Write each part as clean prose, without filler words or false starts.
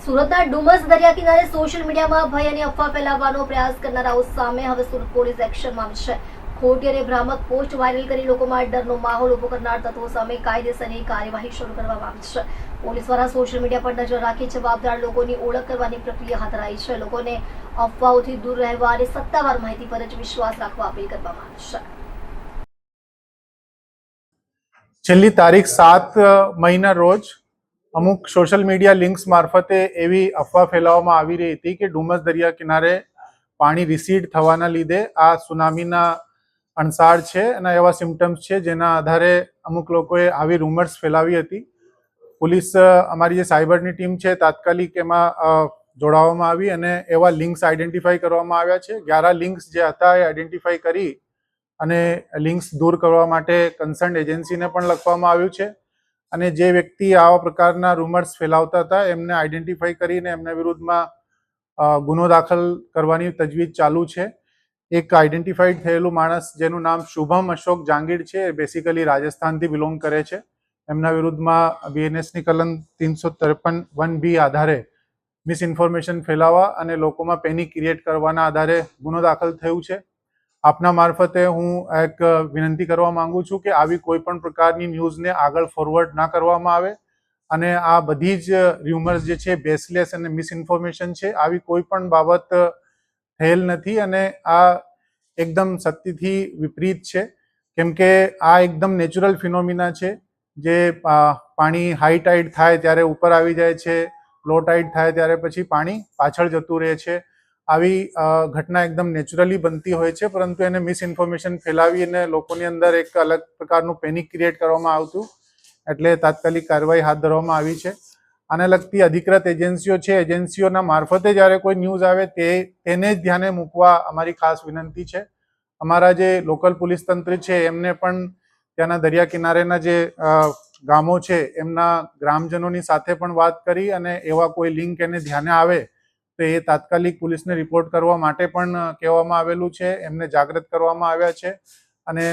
સુરતના ડુમસ દરિયા કિનારે સોશિયલ મીડિયામાં ભય અને અફવા ફેલાવવાનો પ્રયાસ કરનારાઓ સામે હવે સુરત પોલીસ એક્શનમાં આવી છે. ખોટી અને ભ્રામક પોસ્ટ વાયરલ કરી લોકોમાં ડરનો માહોલ ઉભો કરનાર તત્વો સામે કાયદેસરની કાર્યવાહી શરૂ કરવામાં આવી છે. પોલીસ દ્વારા સોશિયલ મીડિયા પર નજર રાખી જવાબદાર લોકોની ઓળખ કરવાની પ્રક્રિયા હાથ ધરાઈ છે. લોકોને અફવાઓથી દૂર રહેવા અને સત્તાવાર માહિતી પર જ વિશ્વાસ રાખવા અપીલ કરવામાં આવી છે. છેલ્લી તારીખ 7 મઈના રોજ અમુક સોશિયલ મીડિયા લિંક્સ મારફતે એવી અફવા ફેલાવવામાં આવી રહી હતી કે ડુમસ દરિયા કિનારે પાણી રિસીડ થવાના લીધે આ સુનામીના અણસાર છે અને એવા સિમ્ટમ્સ છે જેના આધારે અમુક લોકોએ આવી રૂમર્સ ફેલાવી હતી. પોલીસ અમારી જે સાયબરની ટીમ છે તાત્કાલિક એમાં જોડાવવામાં આવી અને એવા લિંક્સ આઈડેન્ટિફાઈ કરવામાં આવ્યા છે. 11 લિંક્સ જે હતા એ આઈડેન્ટિફાઈ કરી અને લિંક્સ દૂર કરવા માટે કન્સર્ન એજન્સીને પણ લખવામાં આવ્યું છે. અને જે વ્યક્તિ આવા પ્રકારના રૂમર્સ ફેલાવતા હતા એમને આઈડેન્ટિફાઈ કરીને એમના વિરુદ્ધમાં ગુનો દાખલ કરવાની તજવીજ ચાલુ છે. એક આઈડેન્ટિફાઈડ થયેલું માણસ જેનું નામ શુભમ અશોક જાંગીર છે, એ બેસિકલી રાજસ્થાનથી બિલોંગ કરે છે. એમના વિરુદ્ધમાં બીએનએસની કલમ 353(1)B આધારે મિસઇન્ફોર્મેશન ફેલાવવા અને લોકોમાં પેનિક ક્રિએટ કરવાના આધારે ગુનો દાખલ થયું છે. આપના મારફતે હું એક વિનંતી કરવા માંગુ છું કે આવી કોઈ પણ પ્રકારની ન્યૂઝને આગળ ફોરવર્ડ ના કરવામાં આવે અને આ બધી જ ર્યુમર્સ જે છે બેસલેસ અને મિસઇન્ફોર્મેશન છે. આવી કોઈ પણ બાબત થયેલ નથી અને આ એકદમ સત્યથી વિપરીત છે, કેમ કે આ એકદમ નેચરલ ફિનોમિના છે. જે પાણી હાઈ ટાઈડ થાય ત્યારે ઉપર આવી જાય છે, લો ટાઈડ થાય ત્યારે પછી પાણી પાછળ જતું રહે છે. આવી ઘટના એકદમ નેચરલી બનતી હોય છે, પરંતુ એને મિસઇન્ફોર્મેશન ફેલાવીને લોકોની અંદર એક અલગ પ્રકારનું પેનિક ક્રિએટ કરવામાં આવતું, એટલે તાત્કાલિક કાર્યવાહી હાથ ધરવામાં આવી છે. આને લગતી અધિકૃત એજન્સીઓ છે, એજન્સીઓના મારફતે જ્યારે કોઈ ન્યૂઝ આવે તેને જ ધ્યાને મૂકવા અમારી ખાસ વિનંતી છે. અમારા જે લોકલ પોલીસ તંત્ર છે એમને પણ ત્યાંના દરિયા કિનારેના જે ગામો છે એમના ગ્રામજનોની સાથે પણ વાત કરી અને એવા કોઈ લિંક એને ધ્યાને આવે તો એ તાત્કાલિક પોલીસને રિપોર્ટ કરવા માટે પણ કહેવામાં આવેલું છે. એમને જાગૃત કરવામાં આવ્યા છે અને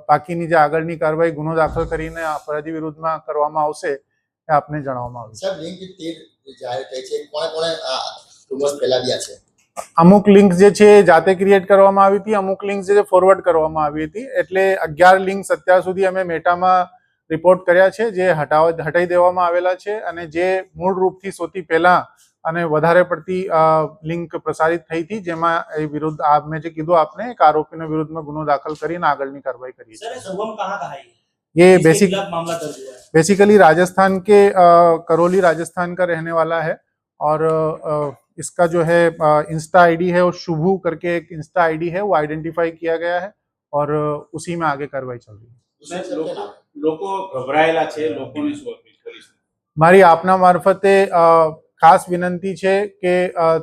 બાકીની જે આગળની કાર્યવાહી ગુનો દાખલ કરીને અપરાધી વિરુદ્ધમાં કરવામાં આવશે એ આપને જણાવવામાં આવ્યું છે. અમુક લિંક્સ જે છે જાતે ક્રિએટ કરવામાં આવી હતી, અમુક લિંક્સ જે ફોરવર્ડ કરવામાં આવી હતી. એટલે 11 લિંક્સ અત્યાર સુધી અમે મેટામાં રિપોર્ટ કર્યા છે, જે હટાવી દેવામાં આવેલા છે અને જે મૂળ રૂપથી સૌથી પહેલા અને વધારે પડતી લિંક પ્રસારિત થઈ હતી, જેમાં એ વિરુદ્ધ મેં જે કીધું આપને એક આરોપીના વિરુદ્ધમાં ગુનો દાખલ કરીને આગળની કાર્યવાही કરી है. ये बेसिकली राजस्थान के करौली राजस्थान का रहने वाला है और इसका जो है इंस्टा आईडी है वो शुभू करके एक इंस्टा आईडी है, वो आइडेंटिफाई किया गया है और उसी में आगे कार्रवाई चल रही है. લોકો ગભરાયેલા છે, લોકોને શું અપીલ કરીશ? મારી આપના મારફતે ખાસ વિનંતી છે કે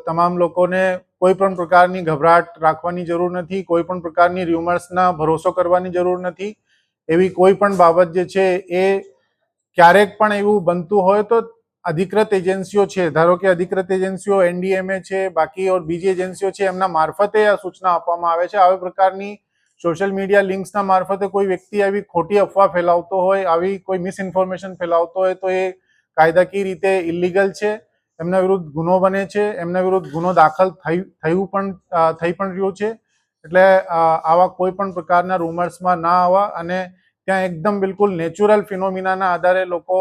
તમામ લોકોને કોઈ પણ પ્રકારની ગભરાટ રાખવાની જરૂર નથી, કોઈ પણ પ્રકારની ર્યુમર્સના ભરોસો કરવાની જરૂર નથી. એવી કોઈ પણ બાબત જે છે એ ક્યારેક પણ એવું બનતું હોય તો અધિકૃત એજન્સીઓ છે, ધારો કે અધિકૃત એજન્સીઓ એનડીએમએ છે, બાકી ઓર બીજી એજન્સીઓ છે, એમના મારફતે આ સૂચના આપવામાં આવે છે. આવી પ્રકારની સોશિયલ મીડિયા લિંક્સના મારફતે કોઈ વ્યક્તિ આવી ખોટી અફવા ફેલાવતો હોય, આવી કોઈ મિસઇન્ફોર્મેશન ફેલાવતો હોય તો એ કાયદાકીય રીતે ઇલીગલ છે. એમના વિરુદ્ધ ગુનો બને છે, એમના વિરુદ્ધ ગુનો દાખલ થઈ પણ રહ્યો છે. એટલે આવા કોઈ પણ પ્રકારના રૂમર્સમાં ના આવવા અને ત્યાં એકદમ બિલકુલ નેચરલ ફિનોમિનાના આધારે લોકો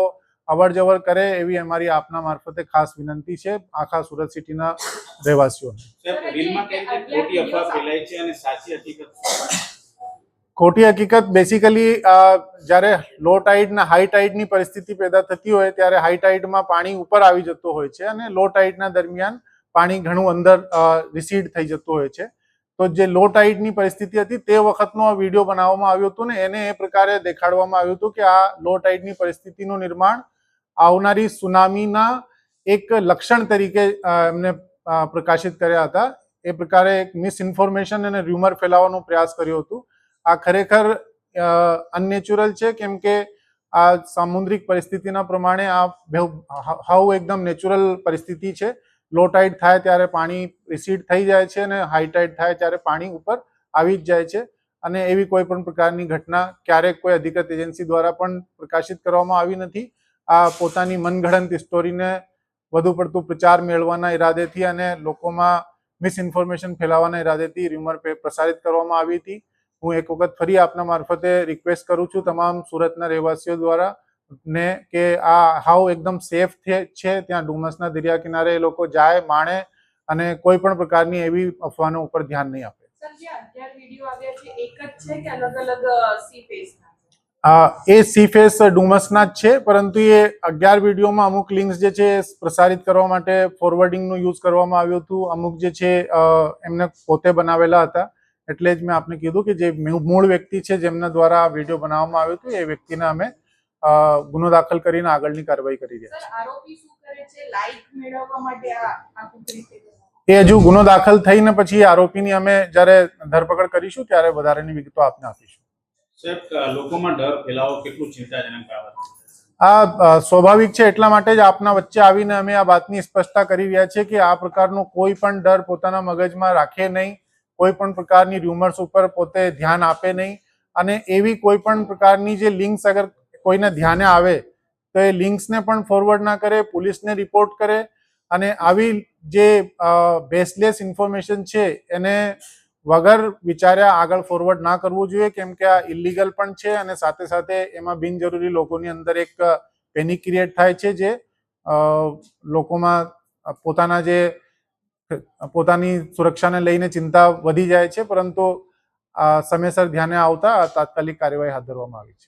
અવર જવર કરે એવી અમારી આપના મારફતે ખાસ વિનંતી છે આખા સુરત સિટીના રહેવાસીઓને. ખોટી હકીકત બેસિકલી જ્યારે લો ટાઈડ ના હાઈ ટાઈડની પરિસ્થિતિ પેદા થતી હોય ત્યારે હાઈ ટાઈડમાં પાણી ઉપર આવી જતું હોય છે અને લો ટાઈડના દરમિયાન પાણી ઘણું અંદર રિસીડ થઈ જતું હોય છે. તો જે લો ટાઈડની પરિસ્થિતિ હતી તે વખતનો વિડીયો બનાવવામાં આવ્યો હતો ને એને એ પ્રકારે દેખાડવામાં આવ્યું હતું કે આ લો ટાઈડની પરિસ્થિતિનું નિર્માણ આવનારી સુનામીના એક લક્ષણ તરીકે એમને પ્રકાશિત કર્યા હતા. એ પ્રકારે એક મિસઇન્ફોર્મેશન અને રૂમર ફેલાવવાનો પ્રયાસ કર્યો હતો. આ ખરેખર અનનેચરલ છે, કેમ કે આ સામુદ્રિક પરિસ્થિતિના પ્રમાણે આ હાવ એકદમ નેચરલ પરિસ્થિતિ છે. લો ટાઈડ થાય ત્યારે પાણી રિસીડ થઈ જાય છે અને હાઈ ટાઈડ થાય ત્યારે પાણી ઉપર આવી જ જાય છે અને એવી કોઈ પણ પ્રકારની ઘટના ક્યારેક કોઈ અધિકૃત એજન્સી દ્વારા પણ પ્રકાશિત કરવામાં આવી નથી. આ પોતાની મનગઢંત સ્ટોરીને વધુ પડતું પ્રચાર મેળવવાના ઈરાદેથી અને લોકોમાં મિસઇન્ફોર્મેશન ફેલાવવાના ઈરાદેથી રૂમર પ્રસારિત કરવામાં આવી હતી. હું એક વખત ફરી આપના મારફતે રિક્વેસ્ટ કરું છું તમામ સુરતના રહેવાસીઓ દ્વારા ને કે આ હાવ એકદમ સેફ છે. ત્યાં ડુમસના દરિયા કિનારે એ લોકો જાય, માણે અને કોઈ પણ પ્રકારની એવી અફવાનો ઉપર ધ્યાન નહીં આપે. સર, જે 11 વિડીયો આવ્યા છે એક જ છે કે અલગ-અલગ સી ફેસના એ સી ફેસ ડુમસના જ છે, પરંતુ એ 11 વિડીયોમાં અમુક લિંક્સ જે છે પ્રસારિત કરવા માટે ફોરવર્ડિંગનું યુઝ કરવામાં આવ્યું હતું. અમુક જે છે એમને પોતે બનાવેલા હતા. એટલે જ મેં આપને કીધું કે જે મૂળ વ્યક્તિ છે જેમના દ્વારા આ વિડીયો બનાવવામાં આવ્યો હતો એ વ્યક્તિને અમે ગુનો દાખલ કરીને આગળની કાર્યવાહી કરી રહ્યા છીએ. સર, આરોપી શું કરે છે લાઈક મેળવવા માટે આ આખું રીતે એ હજુ ગુનો દાખલ થઈને પછી આરોપીની અમે જ્યારે ધરપકડ કરીશું ત્યારે વધારેની વિગતો આપને આપીશું. સાહેબ, લોકોમાં ડર ફેલાવો કેટલું ચિંતાજનક બાબત? આ સ્વાભાવિક છે, એટલા માટે જ આપના વચ્ચે આવીને અમે આ વાતની સ્પષ્ટતા કરી રહ્યા છીએ કે આ પ્રકારનો કોઈ પણ ડર પોતાના મગજમાં રાખે નહીં, કોઈ પણ પ્રકારની રૂમર્સ ઉપર પોતે ધ્યાન આપે નહીં અને એવી કોઈ પણ પ્રકારની જે લિંક્સ અગર કોઈને ધ્યાને આવે તો એ લિંક્સને પણ ફોરવર્ડ ના કરે, પોલીસને રિપોર્ટ કરે અને આવી જે બેસલેસ ઇન્ફોર્મેશન છે એને વગર વિચાર્યા આગળ ફોરવર્ડ ના કરવું જોઈએ, કેમ કે આ ઇલીગલ પણ છે અને સાથે સાથે એમાં બિનજરૂરી લોકોની અંદર એક પેનિક ક્રિએટ થાય છે જે લોકોમાં પોતાની સુરક્ષાને લઈને ચિંતા વધી જાય છે. પરંતુ સમયસર ધ્યાને આવતા તાત્કાલિક કાર્યવાહી હાથ ધરવામાં આવી છે.